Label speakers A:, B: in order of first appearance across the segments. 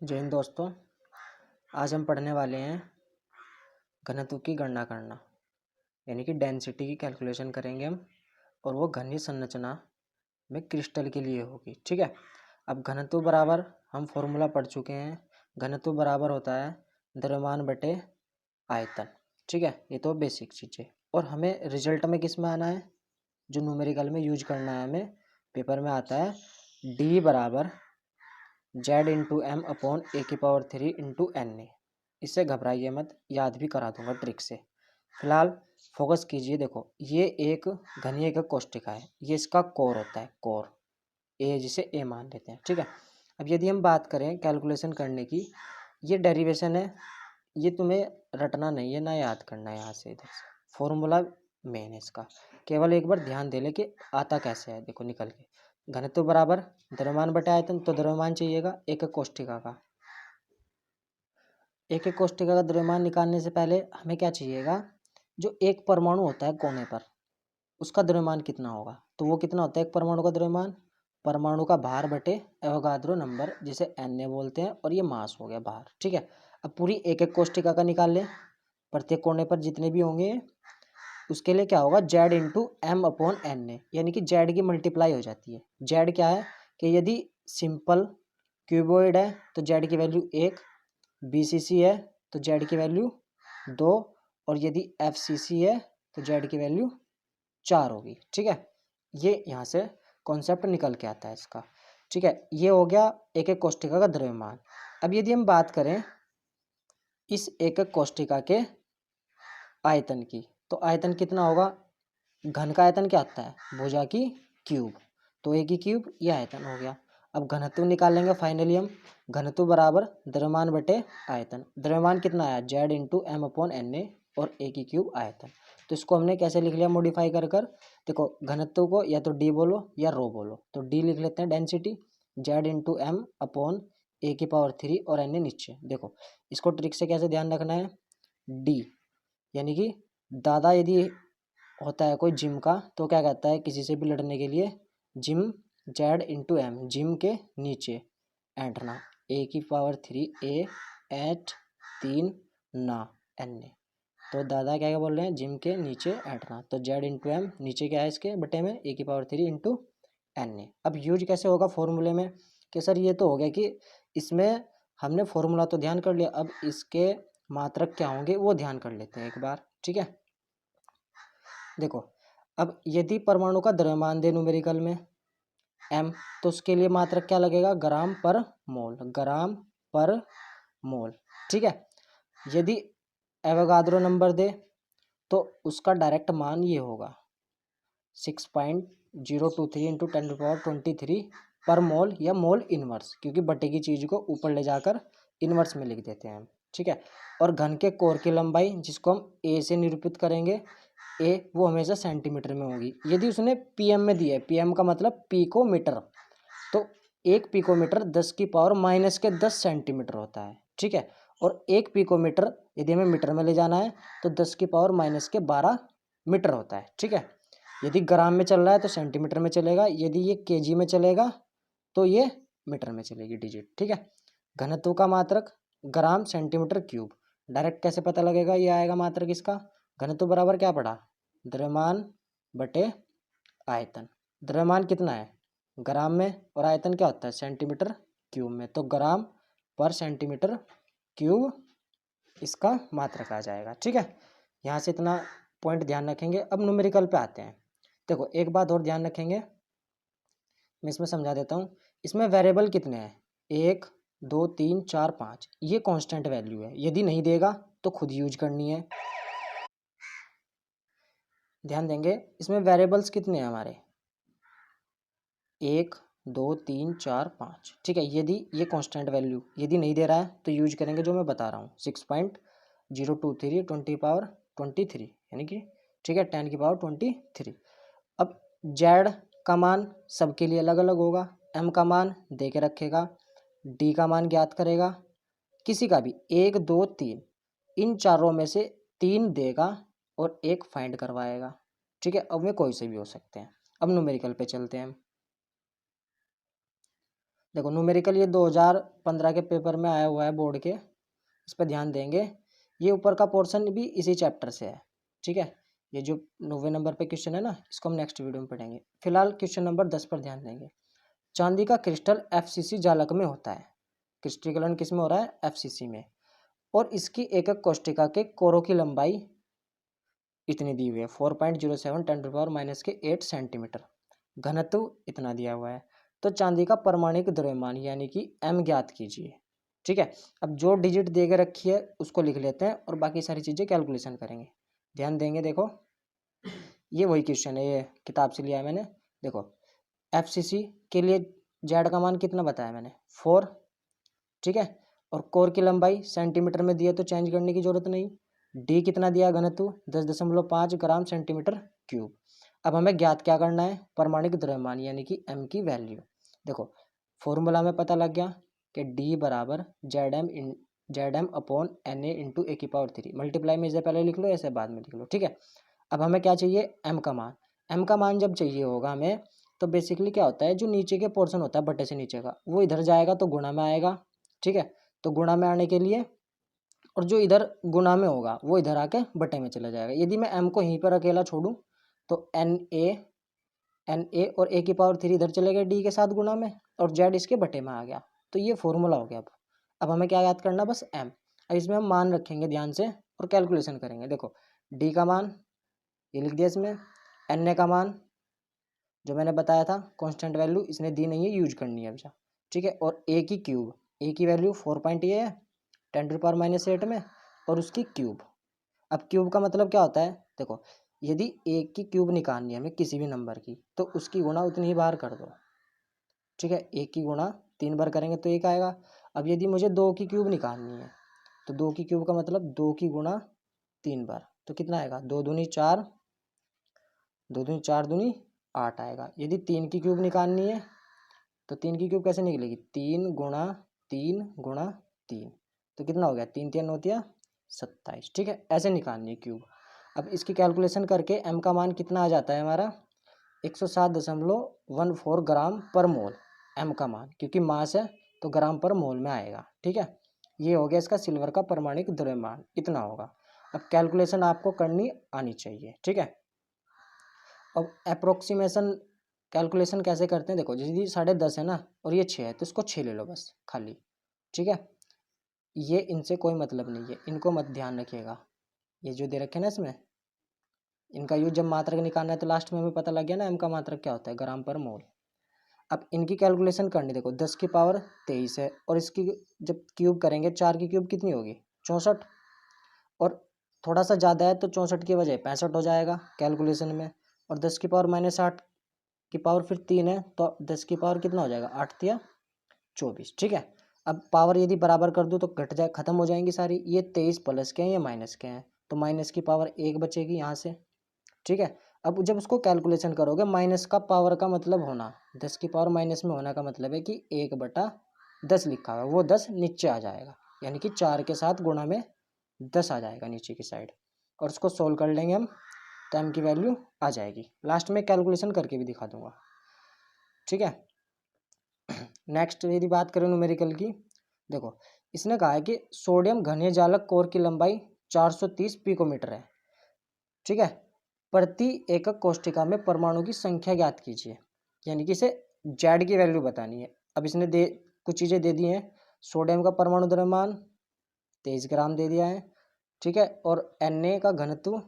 A: जय हिंद दोस्तों। आज हम पढ़ने वाले हैं घनत्व की गणना करना, यानी कि डेंसिटी की कैलकुलेशन करेंगे हम, और वो घनीय संरचना में क्रिस्टल के लिए होगी। ठीक है। अब घनत्व बराबर हम फॉर्मूला पढ़ चुके हैं। घनत्व बराबर होता है द्रव्यमान बटे आयतन। ठीक है, ये तो बेसिक चीज़ है। और हमें रिजल्ट में किस में आना है, जो न्यूमेरिकल में यूज करना है, हमें पेपर में आता है डी बराबर Z/m/a⁴ इससे घबराइए मत, याद भी करा दूंगा ट्रिक से। फिलहाल फोकस कीजिए। देखो, ये एक घनीय एकक कोष्ठिका है, ये इसका कोर होता है, कोर ए, जिसे ए मान लेते हैं। ठीक है। अब यदि हम बात करें कैलकुलेशन करने की, ये डेरिवेशन है, ये तुम्हें रटना नहीं है ना याद करना है। यहाँ से इधर से फॉर्मूला मेन है इसका, केवल एक बार ध्यान दे ले कि आता कैसे है। देखो निकल के, घनत्व बराबर द्रव्यमान बटे आयतन, तो द्रव्यमान चाहिएगा एक कोष्ठिका का। एक कोष्ठिका का द्रव्यमान निकालने से पहले हमें क्या चाहिएगा, जो एक परमाणु होता है कोने पर, उसका द्रव्यमान कितना होगा। तो वो कितना होता है एक परमाणु का द्रव्यमान, परमाणु का भार बटे एवोगाद्रो नंबर, जिसे Na बोलते हैं, और ये मास हो गया भार। ठीक है। अब पूरी एक एक कोष्ठिका का निकाल लें, प्रत्येक कोने पर जितने भी होंगे उसके लिए क्या होगा, Z/m/Na, यानी कि Z की मल्टीप्लाई हो जाती है। Z क्या है कि यदि सिंपल क्यूबॉइड है तो Z की वैल्यू 1, BCC है तो Z की वैल्यू 2, और यदि FCC है तो Z की वैल्यू 4 होगी। ठीक है, ये यहाँ से कॉन्सेप्ट निकल के आता है इसका। ठीक है, ये हो गया एक एक कोष्ठिका का द्रव्यमान। अब यदि हम बात करें इस एक एक कोष्ठिका के आयतन की, तो आयतन कितना होगा, घन का आयतन क्या आता है, भुजा की क्यूब, तो ए की क्यूब, ये आयतन हो गया। अब घनत्व निकालेंगे फाइनली हम, घनत्व बराबर द्रव्यमान बटे आयतन। द्रव्यमान कितना आया, Z/m/Na, और ए की क्यूब आयतन। तो इसको हमने कैसे लिख लिया, मॉडिफाई कर कर। देखो, घनत्व को या तो डी बोलो या रो बोलो, तो डी लिख लेते हैं डेंसिटी, Z/m/a⁴ और Na नीचे। देखो, इसको ट्रिक से कैसे ध्यान रखना है, डी यानी कि दादा यदि होता है कोई जिम का, तो क्या कहता है किसी से भी लड़ने के लिए, जिम Z/m, जिम के नीचे एंटना, A⁴ एट 3 ना Na। तो दादा क्या क्या बोल रहे हैं, जिम के नीचे एंटना, तो Z/m नीचे क्या है इसके बटे में A⁴ Na। अब यूज कैसे होगा फॉर्मूले में, कि सर ये तो हो गया कि इसमें हमने फॉर्मूला तो ध्यान कर लिया, अब इसके मात्रक क्या होंगे वो ध्यान कर लेते हैं एक बार। ठीक है। देखो, अब यदि परमाणु का द्रव्यमान दे न्यूमेरिकल में m, तो उसके लिए मात्रक क्या लगेगा, ग्राम पर मोल, ग्राम पर मोल। ठीक है। यदि एवोगाद्रो नंबर दे तो उसका डायरेक्ट मान ये होगा 6.023 इंटू 10⁻23 पर मोल, या मोल इनवर्स, क्योंकि बटे की चीज को ऊपर ले जाकर इनवर्स में लिख देते हैं हम। ठीक है। और घन के कोर की लंबाई, जिसको हम ए से निरूपित करेंगे, ए वो हमेशा सेंटीमीटर में होगी। यदि उसने पीएम में दिया है, पीएम का मतलब पिकोमीटर, तो एक पिकोमीटर 10⁻⁻10 सेंटीमीटर होता है। ठीक है। और एक पिकोमीटर यदि हमें मीटर में ले जाना है तो 10⁻⁻12 मीटर होता है। ठीक है। यदि ग्राम में चल रहा है तो सेंटीमीटर में चलेगा, यदि ये केजी में चलेगा तो ये मीटर में चलेगी डिजिट। ठीक है। घनत्व का मात्रक ग्राम सेंटीमीटर क्यूब, डायरेक्ट कैसे पता लगेगा, ये आएगा मात्रक इसका। घनत्व बराबर क्या पड़ा, द्रव्यमान बटे आयतन। द्रव्यमान कितना है ग्राम में, और आयतन क्या होता है सेंटीमीटर क्यूब में, तो ग्राम पर सेंटीमीटर क्यूब इसका मात्रक आ जाएगा। ठीक है। यहाँ से इतना पॉइंट ध्यान रखेंगे। अब न्यूमेरिकल पे आते हैं। देखो, एक बात और ध्यान रखेंगे, मैं इसमें समझा देता हूँ। इसमें वेरिएबल कितने हैं, 1 2 3 4 5, ये कांस्टेंट वैल्यू है। यदि नहीं देगा तो खुद यूज करनी है। ध्यान देंगे, इसमें वेरिएबल्स कितने हैं हमारे, 1 2 3 4 5। ठीक है। यदि ये कांस्टेंट वैल्यू यदि नहीं दे रहा है तो यूज करेंगे जो मैं बता रहा हूँ, 6.023 10⁻23, यानी कि ठीक है 10⁻23। अब जेड का मान सबके लिए अलग अलग होगा, एम का मान दे के रखेगा, डी का मान ज्ञात करेगा, किसी का भी 1 2 3 इन चारों में से 3 देगा और एक फाइंड करवाएगा। ठीक है। अब में कोई से भी हो सकते हैं। अब न्यूमेरिकल पे चलते हैं हम। देखो न्यूमेरिकल ये 2015 के पेपर में आया हुआ है बोर्ड के, इस पर ध्यान देंगे। ये ऊपर का पोर्शन भी इसी चैप्टर से है, ठीक है। ये जो 90 नंबर पे क्वेश्चन है ना, इसको हम नेक्स्ट वीडियो में पढ़ेंगे। फिलहाल क्वेश्चन नंबर 10 पर ध्यान देंगे। चांदी का क्रिस्टल FCC जालक में होता है। क्रिस्टलीकरण किस में हो रहा है? FCC में। और इसकी एकक कोष्टिका के कोरों की लंबाई इतनी दी हुई है 4.07 10⁻⁻8 सेंटीमीटर। घनत्व इतना दिया हुआ है। तो चांदी का परमाणुक द्रव्यमान यानी कि M ज्ञात कीजिए, ठीक है। अब जो डिजिट दे के रखी है उसको लिख लेते हैं और बाकी सारी चीज़ें कैलकुलेशन करेंगे। ध्यान देंगे। देखो ये वही क्वेश्चन है, ये किताब से लिया है मैंने। देखो FCC के लिए जेड का मान कितना बताया मैंने? 4, ठीक है। और कोर की लंबाई सेंटीमीटर में दिया तो चेंज करने की जरूरत नहीं। डी कितना दिया? घनत्व 10.5 ग्राम सेंटीमीटर क्यूब। अब हमें ज्ञात क्या करना है? परमाणुक द्रव्यमान यानी कि M की वैल्यू। देखो फॉर्मूला में पता लग गया कि D बराबर ZM upon NA into A⁻3। Multiply में इसे पहले लिख लो, ऐसे बाद में लिख लो, ठीक है। अब हमें क्या चाहिए? M का मान। M का मान जब चाहिए होगा हमें, तो बेसिकली क्या होता है, जो नीचे के पोर्शन होता है बटे से नीचे का, वो इधर जाएगा तो गुणा में आएगा, ठीक है। तो गुणा में आने के लिए, और जो इधर गुणा में होगा वो इधर आके बटे में चला जाएगा। यदि मैं M को यहीं पर अकेला छोड़ूं तो NA और A⁻3 इधर चले गए D के साथ गुणा में, और Z इसके बटे में आ गया। तो ये फॉर्मूला हो गया। अब हमें क्या याद करना? बस M। अब इसमें हम मान रखेंगे ध्यान से और कैलकुलेशन करेंगे। देखो D का मान ये लिख दिया इसमें, NA का मान जो मैंने बताया था कांस्टेंट वैल्यू इसने दी नहीं है, यूज करनी है अच्छा, ठीक है। और A की क्यूब, A की वैल्यू 4 पॉइंट ये है 10⁻⁸ में, और उसकी क्यूब। अब क्यूब का मतलब क्या होता है? देखो यदि A की क्यूब निकालनी है हमें किसी भी नंबर की, तो उसकी गुणा उतनी ही बार कर दो, ठीक है। 1 की गुणा 3 बार करेंगे तो 1 आएगा। अब यदि मुझे 2 की क्यूब निकालनी है, तो 2 की क्यूब का मतलब 2 की गुणा 3 बार, तो कितना आएगा? 2 दूनी 4, 2 दूनी 4 दूनी 8 आएगा। यदि 3 की क्यूब निकालनी है तो 3 की क्यूब कैसे निकलेगी? 3 गुणा 3 गुणा 3, तो कितना हो गया? 3 3 होतिया 27, ठीक है। ऐसे निकालनी है क्यूब। अब इसकी कैलकुलेशन करके M का मान कितना आ जाता है हमारा? 107.14 ग्राम पर मोल M का मान, क्योंकि मास है तो ग्राम पर मोल में आएगा, ठीक है। ये हो गया इसका सिल्वर का परमाणुक द्रव्यमान, इतना होगा। अब कैलकुलेशन आपको करनी आनी चाहिए, ठीक है। अब अप्रोक्सीमेशन कैलकुलेशन कैसे करते हैं? देखो यदि 10.5 है ना और ये 6 है, तो इसको 6 ले लो बस खाली, ठीक है। ये इनसे कोई मतलब नहीं है, इनको मत ध्यान रखिएगा। ये जो दे रखे हैं ना इसमें, इनका यूज जब मात्रक निकालना है तो लास्ट में हमें पता लग गया ना M का मात्रक क्या होता है? ग्राम पर मोल। अब इनकी कैलकुलेशन करनी, देखो 10 की पावर 23 है, और इसकी जब क्यूब करेंगे 4 की क्यूब कितनी होगी? 64, और थोड़ा सा ज़्यादा है तो 64 की बजाय 65 हो जाएगा कैलकुलेशन में। और 10 की पावर -8 की पावर फिर 3 है, तो 10 की पावर कितना हो जाएगा? 8 तिया 24, ठीक है। अब पावर यदि बराबर कर दूँ तो घट जाए, खत्म हो जाएंगी सारी। ये 23 प्लस के हैं, ये माइनस के हैं, तो माइनस की पावर 1 बचेगी यहाँ से, ठीक है। अब जब उसको कैलकुलेशन करोगे, माइनस का पावर का मतलब होना, 10 की पावर माइनस में होना का मतलब है कि 1/10 लिखा हुआ है, वो 10 नीचे आ जाएगा, यानी कि 4 के साथ गुणा में 10 आ जाएगा नीचे की साइड। और उसको सोल्व कर लेंगे हम तो M की वैल्यू आ जाएगी। लास्ट में कैलकुलेशन करके भी दिखा दूंगा, ठीक है। नेक्स्ट यदि बात करें न्यूमेरिकल की, देखो इसने कहा है कि सोडियम घनीय जालक कोर की लंबाई 430 पिकोमीटर है, ठीक है। प्रति एकक कोष्टिका में परमाणु की संख्या ज्ञात कीजिए, यानी कि इसे जेड की वैल्यू बतानी है। अब इसने कुछ चीज़ें दे दी हैं। सोडियम का परमाणु द्रव्यमान 23 ग्राम दे दिया है, ठीक है। और Na का घनत्व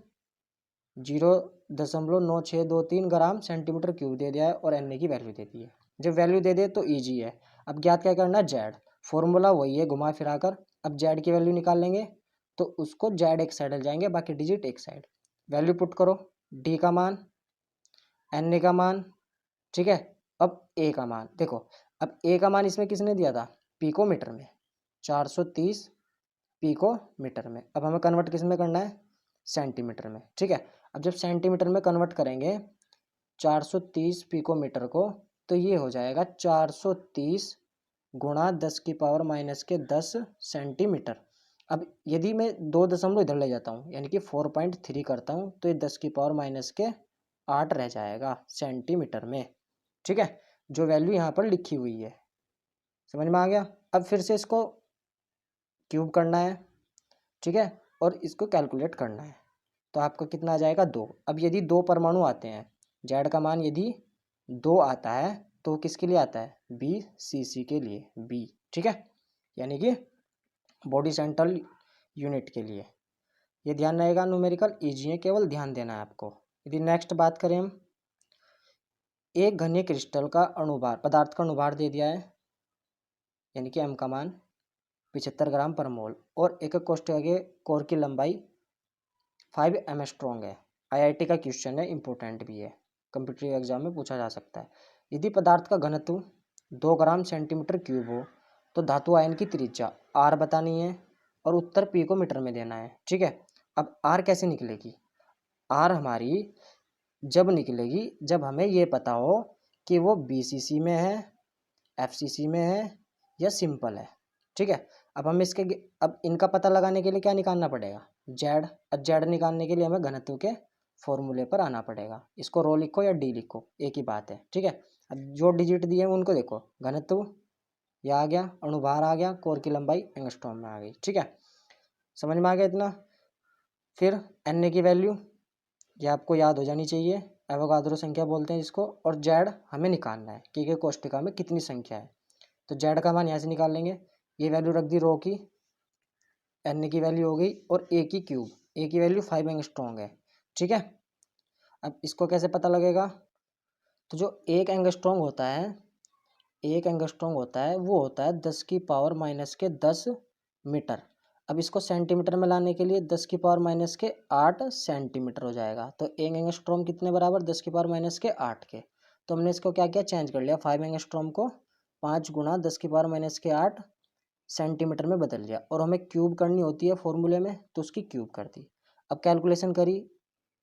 A: 0.9623 ग्राम सेंटीमीटर क्यूब दे दिया है, और Na की वैल्यू दे दी है। जब वैल्यू दे दे तो ईजी है। अब ज्ञात क्या करना है? जेड। फॉर्मूला वही है घुमा फिरा कर। अब जेड की वैल्यू निकाल लेंगे तो उसको जेड एक साइड जाएंगे, बाकी डिजिट एक साइड। वैल्यू पुट करो, डी का मान, एन का मान, ठीक है। अब ए का मान देखो, अब ए का मान इसमें किसने दिया था? पिकोमीटर में, 430 पिकोमीटर में। अब हमें कन्वर्ट किस में करना है? सेंटीमीटर में, ठीक है। अब जब सेंटीमीटर में कन्वर्ट करेंगे 430 पिकोमीटर को, तो ये हो जाएगा 430 गुणा 10 की पावर -10 सेंटीमीटर। अब यदि मैं 2 दशमलव इधर ले जाता हूँ, यानी कि 4.3 करता हूँ, तो ये 10 की पावर -8 रह जाएगा सेंटीमीटर में, ठीक है। जो वैल्यू यहाँ पर लिखी हुई है, समझ में आ गया। अब फिर से इसको क्यूब करना है, ठीक है, और इसको कैलकुलेट करना है। तो आपका कितना आ जाएगा 2। अब यदि 2 परमाणु आते हैं, जेड का मान यदि 2 आता है तो किसके लिए आता है, BCC के लिए, बी, ठीक है, यानी कि बॉडी सेंट्रल यूनिट के लिए। ये ध्यान रहेगा, न्यूमेरिकल ईजी है, केवल ध्यान देना है आपको। यदि नेक्स्ट बात करें हम, एक घनीय क्रिस्टल का अणुभार, पदार्थ का अणुभार दे दिया है, यानी कि m का मान 75 ग्राम पर मोल, और एक कोष्ठक के कोर की लंबाई 5 एंगस्ट्रॉम है। IIT का क्वेश्चन है, इंपॉर्टेंट भी है, कॉम्पिटिटिव एग्जाम में पूछा जा सकता है। यदि पदार्थ का घनत्व 2 ग्राम सेंटीमीटर क्यूब हो तो धातु आयन की त्रिज्या r बतानी है और उत्तर p को मीटर में देना है, ठीक है। अब r कैसे निकलेगी, r हमारी जब निकलेगी जब हमें ये पता हो कि वो BCC में है, FCC में है या सिंपल है, ठीक है। अब हम इसके अब इनका पता लगाने के लिए क्या निकालना पड़ेगा, जेड। अब जेड निकालने के लिए हमें घनत्व के फॉर्मूले पर आना पड़ेगा। इसको रो लिखो या डी लिखो, एक ही बात है, ठीक है। अब जो डिजिट दिए हैं उनको देखो, घनत्व यह आ गया, अणुभार आ गया, कोर की लंबाई एंगस्ट्रॉम में आ गई, ठीक है। समझ में आ गया इतना। फिर Na की वैल्यू ये आपको याद हो जानी चाहिए, एवोगाद्रो संख्या बोलते हैं जिसको, और जेड हमें निकालना है कि कोष्ठिका में कितनी संख्या है। तो जेड का मान यहाँ से निकाल लेंगे, ये वैल्यू रख दी रो की, एन की वैल्यू हो गई, और ए की क्यूब, ए की वैल्यू 5 एंगस्ट्रॉम है, ठीक है। अब इसको कैसे पता लगेगा, तो जो 1 एंगस्ट्रॉम होता है, 1 एंगस्ट्रॉम होता है वो होता है 10 की पावर माइनस के 10 मीटर। अब इसको सेंटीमीटर में लाने के लिए 10 की पावर माइनस के 8 सेंटीमीटर हो जाएगा। तो 1 एंगस्ट्रॉम कितने बराबर, 10 की पावर माइनस के 8 के। तो हमने इसको क्या किया, चेंज कर लिया, 5 एंगस्ट्रॉम को 5 गुना 10 की पावर माइनस के 8 सेंटीमीटर में बदल दिया, और हमें क्यूब करनी होती है फॉर्मूले में, तो उसकी क्यूब कर दी। अब कैलकुलेशन करी,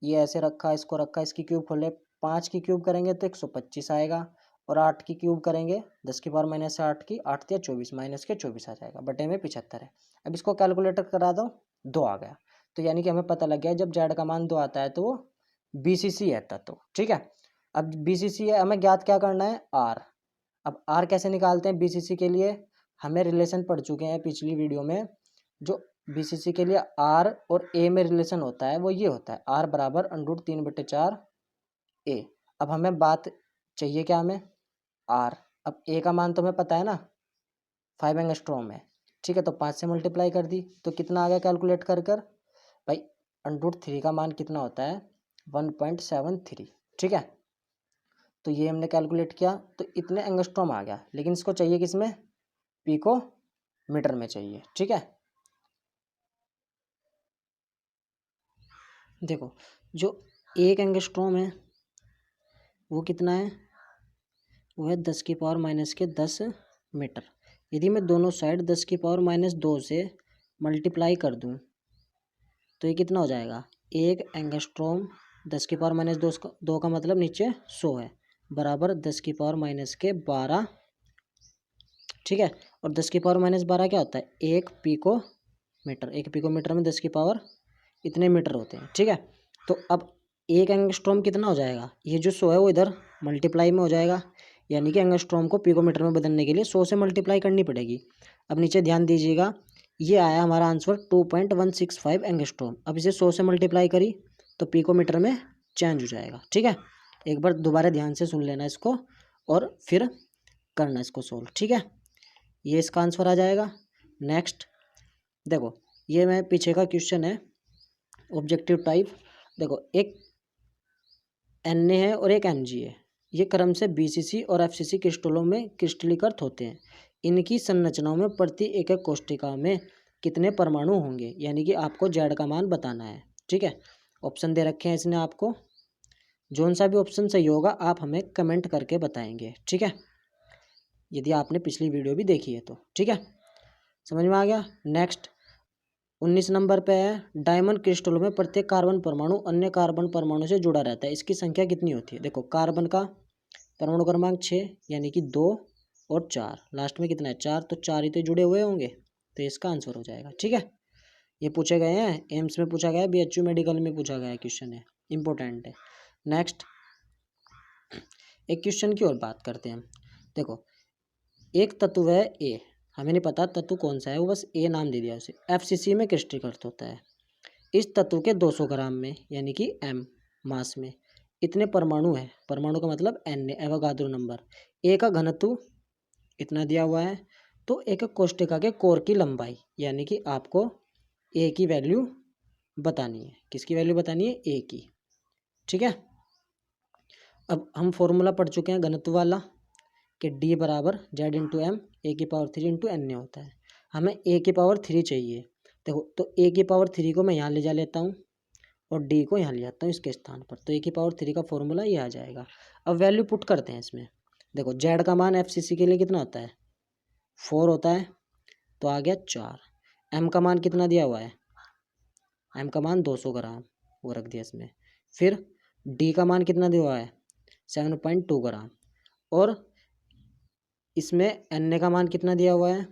A: ये ऐसे रखा, इसको रखा, इसकी क्यूब खोले, 5 की क्यूब करेंगे तो 125 आएगा, और 8 की क्यूब करेंगे 10 की पावर माइनस से 8 की, 8 या 24 माइनस के 24 आ जाएगा, बटे में 75 है। अब इसको कैलकुलेटर करा दो, 2 आ गया। तो यानी कि हमें पता लग गया जब जेड का मान 2 आता है तो वो BCC है तत्व, ठीक है। अब BCC है, हमें ज्ञात क्या करना है, R। अब R कैसे निकालते हैं BCC के लिए, हमें रिलेशन पढ़ चुके हैं पिछली वीडियो में। जो BCC के लिए R और A में रिलेशन होता है वो ये होता है, R बराबर √3/4 A। अब हमें बात चाहिए क्या, हमें R। अब A का मान तो हमें पता है ना, 5 एंगस्ट्रॉम है, ठीक है। तो 5 से मल्टीप्लाई कर दी तो कितना आ गया, कैलकुलेट कर कर भाई, √3 का मान कितना होता है, 1.73, ठीक है। तो ये हमने कैलकुलेट किया तो इतने एंगस्ट्रॉम आ गया, लेकिन इसको चाहिए किसमें, P को मीटर में चाहिए, ठीक है। देखो जो 1 एंगस्ट्रॉम है वो कितना है, वो है 10 की पावर माइनस के 10 मीटर। यदि मैं दोनों साइड 10 की पावर माइनस 2 से मल्टीप्लाई कर दूं तो ये कितना हो जाएगा, 1 एंगस्ट्रॉम 10 की पावर माइनस 2 का मतलब नीचे 100 है, बराबर 10 की पावर माइनस के 12, ठीक है। और 10 की पावर माइनस 12 क्या होता है, 1 पिको मीटर, 1 पिको मीटर में 10 की पावर इतने मीटर होते हैं, ठीक है। तो अब 1 एंगस्ट्रॉम कितना हो जाएगा, ये जो 100 है वो इधर मल्टीप्लाई में हो जाएगा, यानी कि एंगस्ट्रॉम को पिकोमीटर में बदलने के लिए 100 से मल्टीप्लाई करनी पड़ेगी। अब नीचे ध्यान दीजिएगा, ये आया हमारा आंसर 2.165 एंगस्ट्रॉम। अब इसे 100 से मल्टीप्लाई करी तो पिकोमीटर में चेंज हो जाएगा, ठीक है। एक बार दोबारा ध्यान से सुन लेना इसको और फिर करना इसको सोल्व, ठीक है। ये इसका आंसर आ जाएगा। नेक्स्ट देखो, ये मैं पीछे का क्वेश्चन है ऑब्जेक्टिव टाइप। देखो एक Na है और एक Mg है, ये क्रम से BCC और FCC क्रिस्टलों में क्रिस्टलीकृत होते हैं। इनकी संरचनाओं में प्रति एकक कोष्ठिका में कितने परमाणु होंगे, यानी कि आपको जेड का मान बताना है, ठीक है। ऑप्शन दे रखे हैं इसने आपको, जोन सा भी ऑप्शन सही होगा आप हमें कमेंट करके बताएंगे, ठीक है, यदि आपने पिछली वीडियो भी देखी है तो, ठीक है। समझ में आ गया। नेक्स्ट 19 नंबर पे है, डायमंड क्रिस्टलों में प्रत्येक कार्बन परमाणु अन्य कार्बन परमाणु से जुड़ा रहता है, इसकी संख्या कितनी होती है। देखो कार्बन का परमाणु क्रमांक 6 यानी कि 2 और 4, लास्ट में कितना है 4, तो 4 ही तो जुड़े हुए होंगे, तो इसका आंसर हो जाएगा, ठीक है। ये पूछे गए हैं, एम्स में पूछा गया है, BHU मेडिकल में पूछा गया है, क्वेश्चन है, इंपॉर्टेंट है। नेक्स्ट एक क्वेश्चन की और बात करते हैं। देखो एक तत्व है ए, हमें नहीं पता तत्व कौन सा है, वो बस ए नाम दे दिया उसे। एफसीसी में क्रिस्टल अर्थ होता है। इस तत्व के 200 ग्राम में यानी कि एम मास में इतने परमाणु है, परमाणु का मतलब एन एवोगाद्रो नंबर। ए का घनत्व इतना दिया हुआ है। तो एक कोष्टिका के कोर की लंबाई यानी कि आपको ए की वैल्यू बतानी है। किसकी वैल्यू बतानी है? ए की। ठीक है, अब हम फॉर्मूला पढ़ चुके हैं घनत्व वाला कि डी बराबर जेड इंटू एम ए की पावर 3 इंटू एन ए होता है। हमें ए की पावर 3 चाहिए। देखो, तो ए की पावर 3 को मैं यहाँ ले जा लेता हूँ और डी को यहाँ ले जाता हूँ इसके स्थान पर, तो ए की पावर 3 का फॉर्मूला ये आ जाएगा। अब वैल्यू पुट करते हैं इसमें। देखो, जेड का मान एफसीसी के लिए कितना होता है? 4 होता है, तो आ गया 4। एम का मान कितना दिया हुआ है? एम का मान 200 ग्राम, वो रख दिया इसमें। फिर डी का मान कितना दिया हुआ है? 7.2 ग्राम। और इसमें एन का मान कितना दिया हुआ है?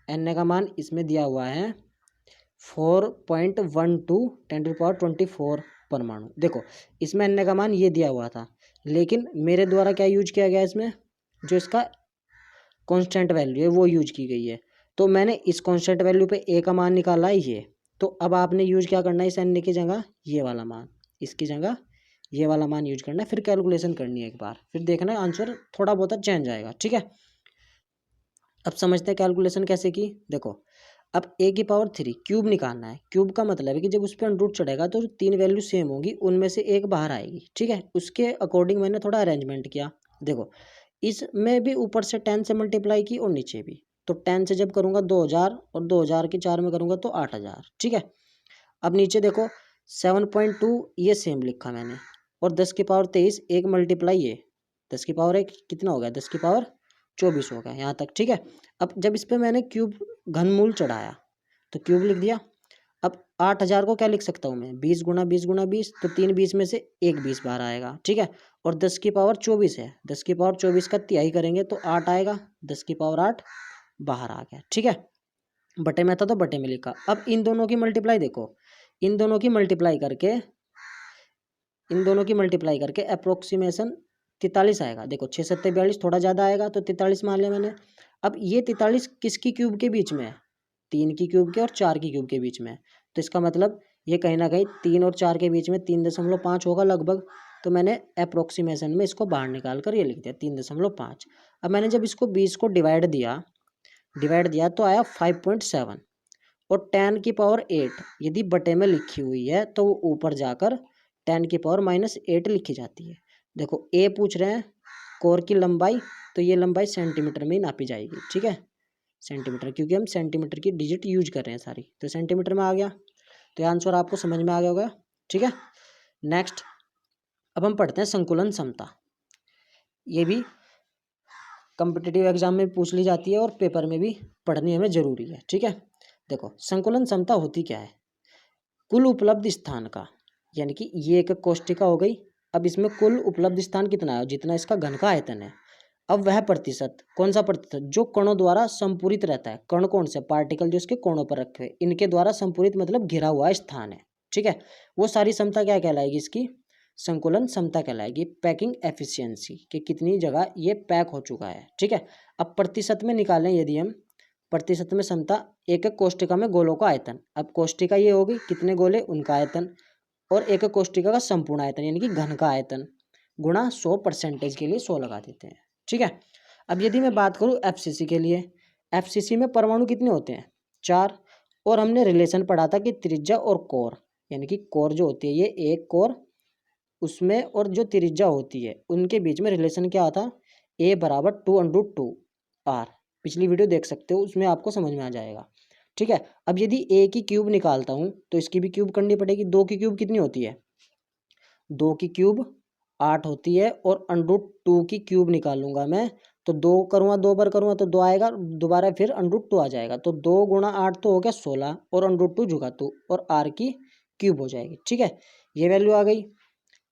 A: एन का मान इसमें दिया हुआ है 4.12 10⁻24 परमाणु। देखो, इसमें एन का मान ये दिया हुआ था, लेकिन मेरे द्वारा क्या यूज किया गया इसमें? जो इसका कांस्टेंट वैल्यू है वो यूज की गई है। तो मैंने इस कांस्टेंट वैल्यू पे ए का मान निकाला है ये। तो अब आपने यूज क्या करना है? इस एन की जगह ये वाला मान, इसकी जगह ये वाला मान यूज करना है। फिर कैलकुलेशन करनी है एक बार, फिर देखना है आंसर थोड़ा बहुत चेंज आएगा। ठीक है, अब समझते हैं कैलकुलेशन कैसे की। देखो, अब ए की पावर 3 क्यूब निकालना है। क्यूब का मतलब है कि जब उस पर अंडर रूट चढ़ेगा तो 3 वैल्यू सेम होगी, उनमें से एक बाहर आएगी। ठीक है, उसके अकॉर्डिंग मैंने थोड़ा अरेंजमेंट किया। देखो, इसमें भी ऊपर से 10 से मल्टीप्लाई की और नीचे भी। तो 10 से जब करूँगा 2000 और 2000 के 4 में करूँगा तो 8000। ठीक है, अब नीचे देखो 7.2 ये सेम लिखा मैंने, और 10 की पावर 23 एक मल्टीप्लाई ये 10 की पावर 1 कितना हो गया? 10 की पावर 24 हो गया यहाँ तक। ठीक है, अब जब इस पर मैंने क्यूब घनमूल चढ़ाया तो क्यूब लिख दिया। अब 8000 को क्या लिख सकता हूँ मैं? 20 गुना 20 गुना 20, तो 3 20 में से एक 20 बाहर आएगा। ठीक है, और 10 की पावर 24 है, 10 की पावर 24 का तिहाई करेंगे तो 8 आएगा, 10 की पावर 8 बाहर आ गया। ठीक है, बटे में था तो बटे में लिखा। अब इन दोनों की मल्टीप्लाई देखो, इन दोनों की मल्टीप्लाई करके अप्रोक्सीमेशन 43 आएगा। देखो 6 7 42 थोड़ा ज़्यादा आएगा तो 43 मान लिया मैंने। अब ये 43 किसकी क्यूब के बीच में है? 3 की क्यूब के और 4 की क्यूब के बीच में। तो इसका मतलब ये कहीं ना कहीं 3 और 4 के बीच में 3.5 होगा लगभग। तो मैंने अप्रोक्सीमेशन में इसको बाहर निकाल कर ये लिख दिया 3.5। अब मैंने जब इसको 20 को डिवाइड दिया तो आया 5.7। और 10 की पावर 8 यदि बटे में लिखी हुई है तो वो ऊपर जाकर 10 की पावर -8 लिखी जाती है। देखो, ए पूछ रहे हैं कोर की लंबाई, तो ये लंबाई सेंटीमीटर में ही नापी जाएगी। ठीक है, सेंटीमीटर, क्योंकि हम सेंटीमीटर की डिजिट यूज कर रहे हैं सारी, तो सेंटीमीटर में आ गया। तो ये आंसर आपको समझ में आ गया होगा। ठीक है, नेक्स्ट अब हम पढ़ते हैं संकुलन क्षमता। ये भी कॉम्पिटिटिव एग्जाम में पूछ ली जाती है और पेपर में भी पढ़नी हमें जरूरी है। ठीक है, देखो संकुलन क्षमता होती क्या है? कुल उपलब्ध स्थान का, यानी कि ये एक कोष्टिका हो गई। अब इसमें कुल उपलब्ध स्थान कितना है? जितना इसका घन का आयतन है। अब वह प्रतिशत, कौन सा प्रतिशत? जो कणों द्वारा संपूरित रहता है। कण कौन से? पार्टिकल जो इसके कोणों पर रखे हुए, इनके द्वारा संपूरित मतलब घिरा हुआ स्थान है। ठीक है, वो सारी क्षमता क्या कहलाएगी? इसकी संकुलन क्षमता कहलाएगी। पैकिंग एफिशिएंसी, कि कितनी जगह ये पैक हो चुका है। ठीक है, अब प्रतिशत में निकालें यदि हम, प्रतिशत में क्षमता, एक एक कोष्टिका में गोलों का आयतन। अब कोष्टिका ये होगी, कितने गोले उनका आयतन, और एक एक कोष्टिका का संपूर्ण आयतन यानी कि घन का आयतन गुणा 100% के लिए 100 लगा देते हैं। ठीक है, अब यदि मैं बात करूं एफसीसी के लिए, एफसीसी में परमाणु कितने होते हैं? 4। और हमने रिलेशन पढ़ा था कि त्रिज्या और कोर, यानी कि कोर जो होती है ये एक कोर, उसमें और जो त्रिज्या होती है उनके बीच में रिलेशन क्या आता? a बराबर 2√2 r। पिछली वीडियो देख सकते हो, उसमें आपको समझ में आ जाएगा। ठीक है, अब यदि a की क्यूब निकालता हूँ तो इसकी भी क्यूब करनी पड़ेगी। 2 की क्यूब कितनी होती है? 2 की क्यूब 8 होती है, और √2 की क्यूब निकालूंगा मैं तो 2 करूँगा, 2 बार करूँगा तो 2 आएगा, दोबारा फिर √2 आ जाएगा, तो 2 गुणा 8 तो हो गया 16, और √2 जुगा तो, और r की क्यूब हो जाएगी। ठीक है, ये वैल्यू आ गई,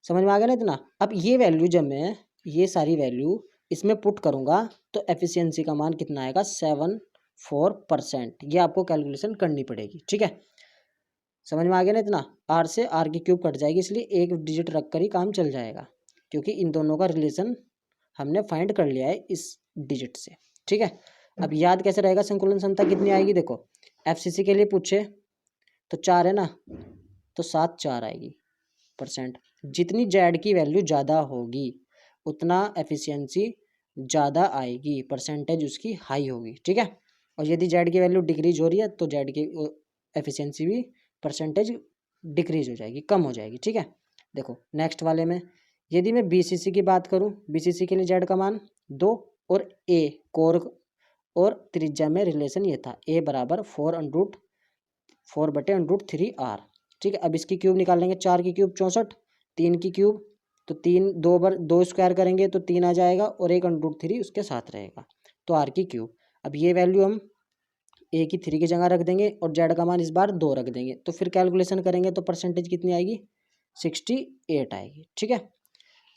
A: समझ में आ गया ना इतना? अब ये वैल्यू जब मैं ये सारी वैल्यू इसमें पुट करूंगा तो एफिशिएंसी का मान कितना आएगा? 74%। ये आपको कैलकुलेशन करनी पड़ेगी। ठीक है, समझ में आ गया ना इतना? आर से आर की क्यूब कट जाएगी, इसलिए एक डिजिट रख कर ही काम चल जाएगा, क्योंकि इन दोनों का रिलेशन हमने फाइंड कर लिया है इस डिजिट से। ठीक है, अब याद कैसे रहेगा संकुलन क्षमता कितनी आएगी? देखो एफसीसी के लिए पूछे तो 4 है ना, तो 7 4 आएगी परसेंट। जितनी जेड की वैल्यू ज़्यादा होगी उतना एफिशिएंसी ज़्यादा आएगी, परसेंटेज उसकी हाई होगी। ठीक है, और यदि जेड की वैल्यू डिक्रीज हो रही है तो जेड की एफिशिएंसी भी परसेंटेज डिक्रीज हो जाएगी, कम हो जाएगी। ठीक है, देखो नेक्स्ट वाले में यदि मैं बीसीसी की बात करूं, बीसीसी के लिए जेड का मान 2 और ए कोर और त्रिज्या में रिलेशन ये था ए बराबर 4/√3r। ठीक है, अब इसकी क्यूब निकाल लेंगे, 4 की क्यूब 64, 3 की क्यूब तो 3 2 बार 2 स्क्वायर करेंगे तो 3 आ जाएगा और एक √3 उसके साथ रहेगा तो r की क्यूब। अब ये वैल्यू हम ए की 3 की जगह रख देंगे और जेड का मान इस बार 2 रख देंगे, तो फिर कैलकुलेशन करेंगे तो परसेंटेज कितनी आएगी? 68 आएगी। ठीक है,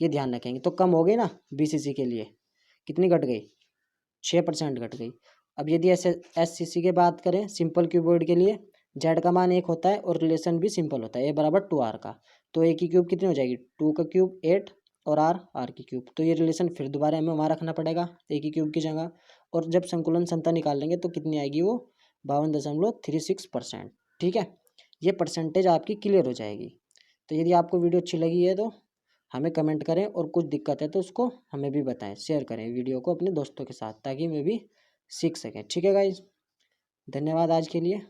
A: ये ध्यान रखेंगे। तो कम हो गई ना बीसीसी के लिए, कितनी घट गई? 6% घट गई। अब यदि एससीसी की बात करें, सिंपल क्यूबॉइड के लिए जेड का मान 1 होता है और रिलेशन भी सिंपल होता है ए बराबर 2r का, तो ए की क्यूब कितनी हो जाएगी? 2 का क्यूब 8 और आर की क्यूब, तो ये रिलेशन फिर दोबारा हमें वहाँ रखना पड़ेगा ए की क्यूब की जगह, और जब संकुलन क्षमता निकाल लेंगे तो कितनी आएगी? वो 52.36%। ठीक है, ये परसेंटेज आपकी क्लियर हो जाएगी। तो यदि आपको वीडियो अच्छी लगी है तो हमें कमेंट करें और कुछ दिक्कत है तो उसको हमें भी बताएं, शेयर करें वीडियो को अपने दोस्तों के साथ ताकि मैं भी सीख सकें। ठीक है गाइज, धन्यवाद आज के लिए।